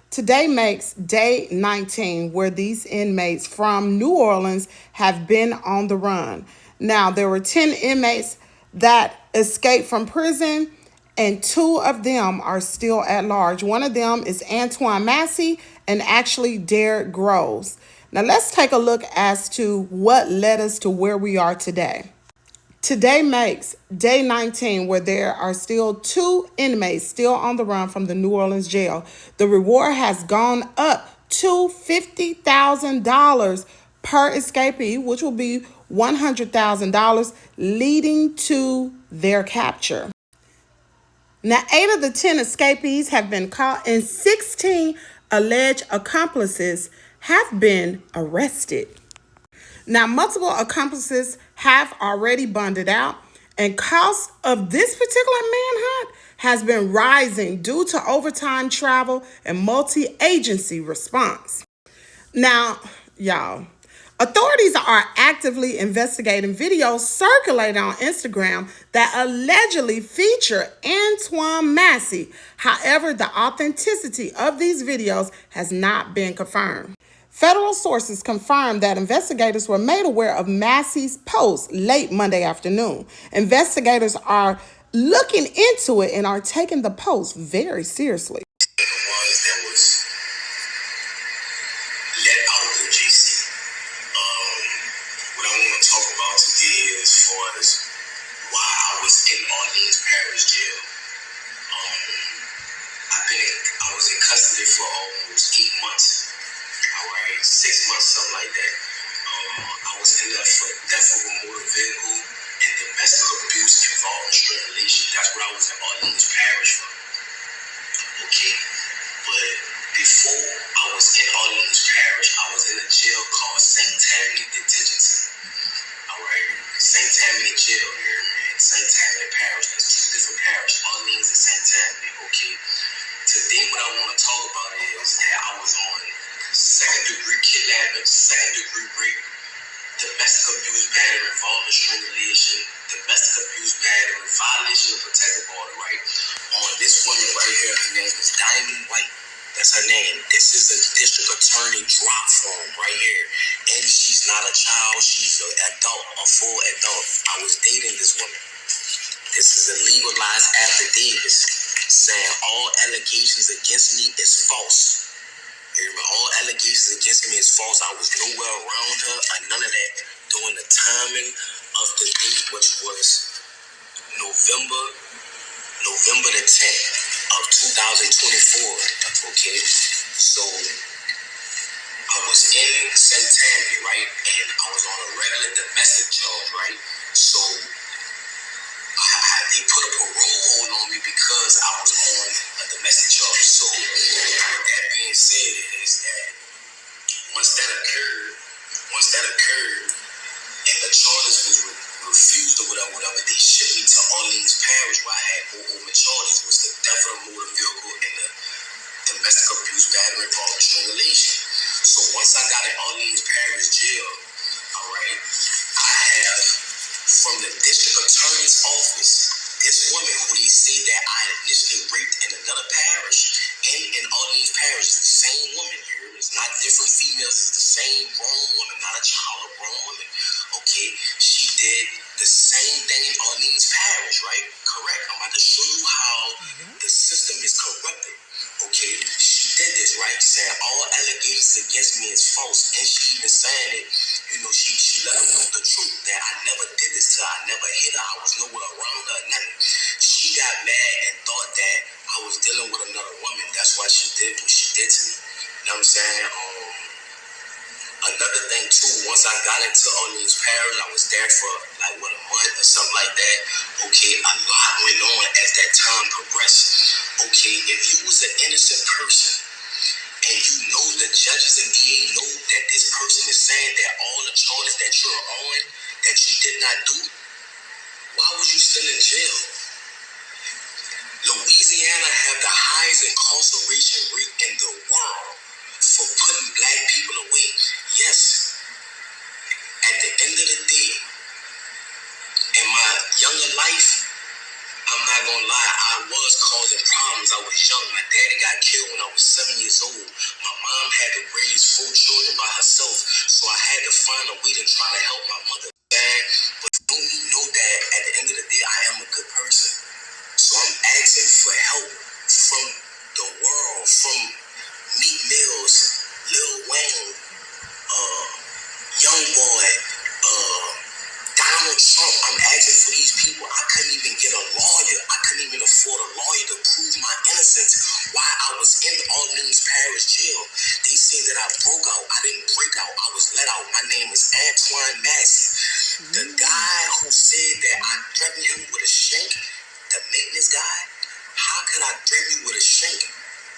Today makes day 19 where these inmates from New Orleans have been on the run. Now, there were 10 inmates that escaped from prison, and 2 of them are still at large. One of them is Antoine Massie and actually Derek Groves. Now, let's take a look as to what led us to where we are today. Today makes day 19 where there are still 2 inmates still on the run from the New Orleans jail. The reward has gone up to $50,000 per escapee, which will be $100,000, leading to their capture. Now, 8 of the 10 escapees have been caught, and 16 alleged accomplices have been arrested. Now, multiple accomplices have already bonded out, and cost of this particular manhunt has been rising due to overtime travel and multi-agency response. Now, y'all, authorities are actively investigating videos circulating on Instagram that allegedly feature Antoine Massie. However, the authenticity of these videos has not been confirmed. Federal sources confirmed that investigators were made aware of Massie's post late Monday afternoon. Investigators are looking into it and are taking the post very seriously. The ones that was let out of the GC. What I want to talk about today as far as why I was in Orleans Parish Jail. I was in custody for almost 8 months. All right, 6 months, something like that. I was in there for theft of a motor vehicle and domestic abuse involving strangulation. That's what I was in Orleans Parish for. Okay, but before I was in Orleans Parish, I was in a jail called St. Tammany Detention Center. All right, St. Tammany Jail here in St. Tammany Parish. There's 2 different parishes, Orleans and St. Tammany. Okay, today what I want to talk about is that I was on second-degree kidnapping, second-degree rape, domestic abuse, battery involving strangulation, domestic abuse, battery, violation of protective order, right? On this woman right here, her name is Diamond White. That's her name. This is a district attorney drop form right here. And she's not a child, she's an adult, a full adult. I was dating this woman. This is a legalized affidavit saying all allegations against me is false. All allegations against me is false. I was nowhere around her or none of that during the timing of the date, which was November the 10th of 2024. Okay, so I was in St. Tammany, right, and I was on a regular domestic charge, right. So they put a parole hold on me because I was on a domestic charge. So that being said, is that once that occurred, and the charges was refused or whatever, they shipped me to Orleans Parish where I had more open charges, was the theft of a motor vehicle and the domestic abuse, battery, involving strangulation. So once I got in Orleans Parish Jail, all right, I have from the district attorney's office, this woman who they say that I initially raped in another parish and in Orleans Parish, the same woman here. It's not different females, it's the same grown woman, not a child, a grown woman. Okay, she did the same thing in Orleans Parish, right? Correct. I'm about to show you how the system is corrupted. Okay, she did this, right? Saying all allegations against me is false, and she even saying it. You know, she let them know the truth that I never did this to her. I never hit her. I was nowhere around her. Nothing. She got mad and thought that I was dealing with another woman. That's why she did what she did to me. You know what I'm saying? Another thing too, once I got into Orleans Parish, I was there for like a month or something like that. Okay, a lot went on as that time progressed. Okay, if you was an innocent person and you know the judges and DA know that this person is saying that all the charges that you're on that you did not do, why was you still in jail? Louisiana have the highest incarceration rate in the world for putting black people away. Yes, at the end of the day, in my younger life, I'm not not gonna lie, I was causing problems. I was young. My daddy got killed when I was 7 years old. My mom had to raise 4 children by herself, so I had to find a way to try to help my mother. But don't you know that at the end of the day, I am a good person. So I'm asking for help from the world, from Meek Mills, Lil Wayne, Young Boy, Donald Trump. I'm asking for these people. I couldn't even get a lawyer. I couldn't even afford a lawyer to prove my innocence while I was in Orleans Parish jail. They say that I broke out. I didn't break out. I was let out. My name is Antoine Massie. The guy who said that I threatened him with a shank, the maintenance guy, how could I threaten you with a shank?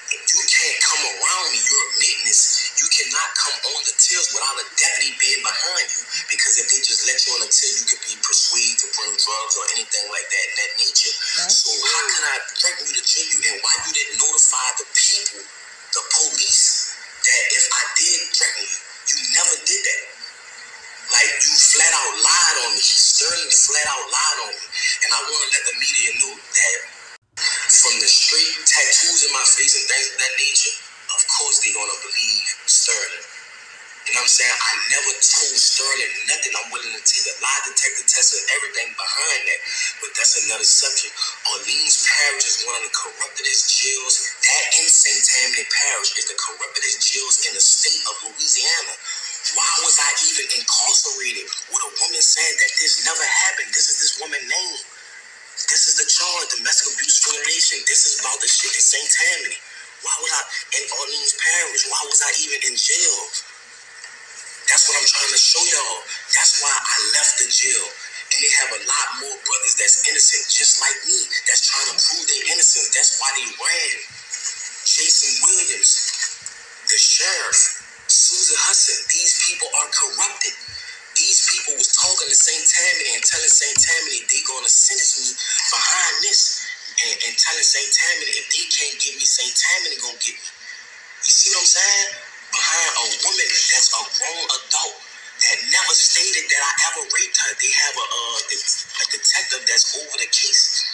If you can't come around me, you're a maintenance. You cannot come on the tills without a deputy being behind you. Because if they just let you on the till, you could be persuaded to bring drugs or anything like that in that nature. So how can I threaten you to jail you? And why you didn't notify the people, the police, that if I did threaten you, you never did that. Like, you flat out lied on me. Sterling flat out lied on me. And I want to let the media know that from the straight tattoos in my face and things of that nature, of course they're going to believe Sterling. You know what I'm saying? I never told Sterling nothing. I'm willing to take a lie detector test and everything behind that. But that's another subject. Orleans Parish is one of the corruptedest jails. That in St. Tammany Parish is the corruptedest jails in the state of Louisiana. Why was I even incarcerated with a woman saying that this never happened? This is this woman's name. This is the charge, domestic abuse discrimination. This is about the shit in St. Tammany. Why was I in Orleans Parish? Why was I even in jail? That's what I'm trying to show y'all. That's why I left the jail. And they have a lot more brothers that's innocent, just like me, that's trying to prove their innocence. That's why they ran. Jason Williams, the sheriff, Susan Hudson, these people are corrupted. These people was talking to St. Tammany and telling St. Tammany they gonna sentence me behind this, and telling St. Tammany if they can't get me, St. Tammany gonna get me. You see what I'm saying? Behind a woman that's a grown adult that never stated that I ever raped her. They have a detective that's over the case,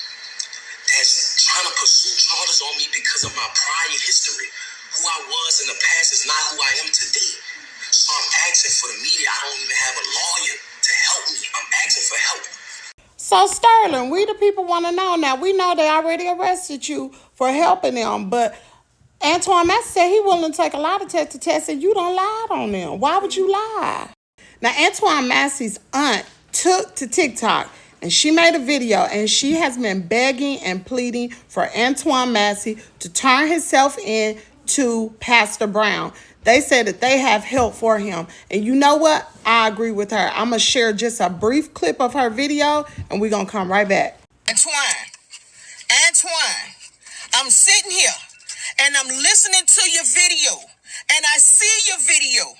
that's trying to pursue charges on me because of my prior history. Who I was in the past is not who I am today. So I'm asking for the media. I don't even have a lawyer to help me. I'm asking for help. So, Sterling, we the people want to know. Now, we know they already arrested you for helping them, but Antoine Massie said he willing to take a lie detector test and you don't lie on them. Why would you lie? Now, Antoine Massie's aunt took to TikTok and she made a video and she has been begging and pleading for Antoine Massie to turn himself in to Pastor Brown. They said that they have help for him. And you know what? I agree with her. I'm going to share just a brief clip of her video and we're going to come right back. Antoine, I'm sitting here and I'm listening to your video and I see your video.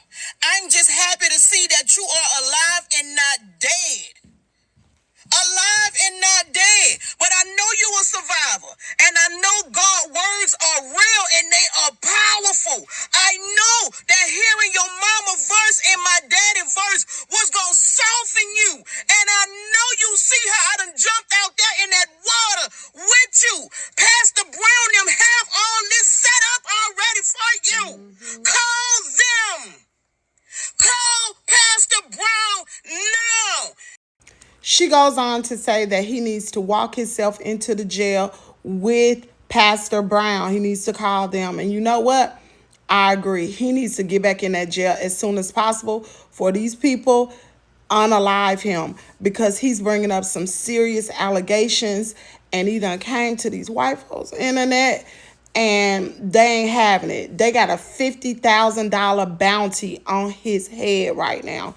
I'm just happy to see that you are alive and not dead. Alive and not dead. But I know you a survivor. And I know God's words are real and they are powerful. I know that hearing your mama verse and my daddy verse was going to soften you. And I know you see how I done jumped out there in that water with you. Pastor Brown them have all this set up already for you. Call them. Call Pastor Brown now. She goes on to say that he needs to walk himself into the jail with Pastor Brown. He needs to call them. And you know what? I agree. He needs to get back in that jail as soon as possible for these people unalive him, because he's bringing up some serious allegations and he done came to these white folks' internet and they ain't having it. They got a $50,000 bounty on his head right now.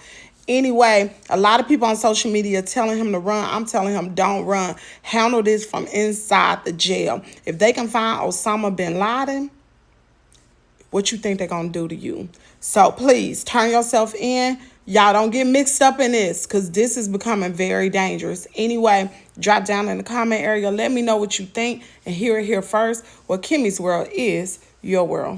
Anyway, a lot of people on social media telling him to run. I'm telling him don't run. Handle this from inside the jail. If they can find Osama bin Laden, what you think they're going to do to you? So please turn yourself in. Y'all don't get mixed up in this because this is becoming very dangerous. Anyway, drop down in the comment area. Let me know what you think and hear it here first. Well, Kimmy's World is your world.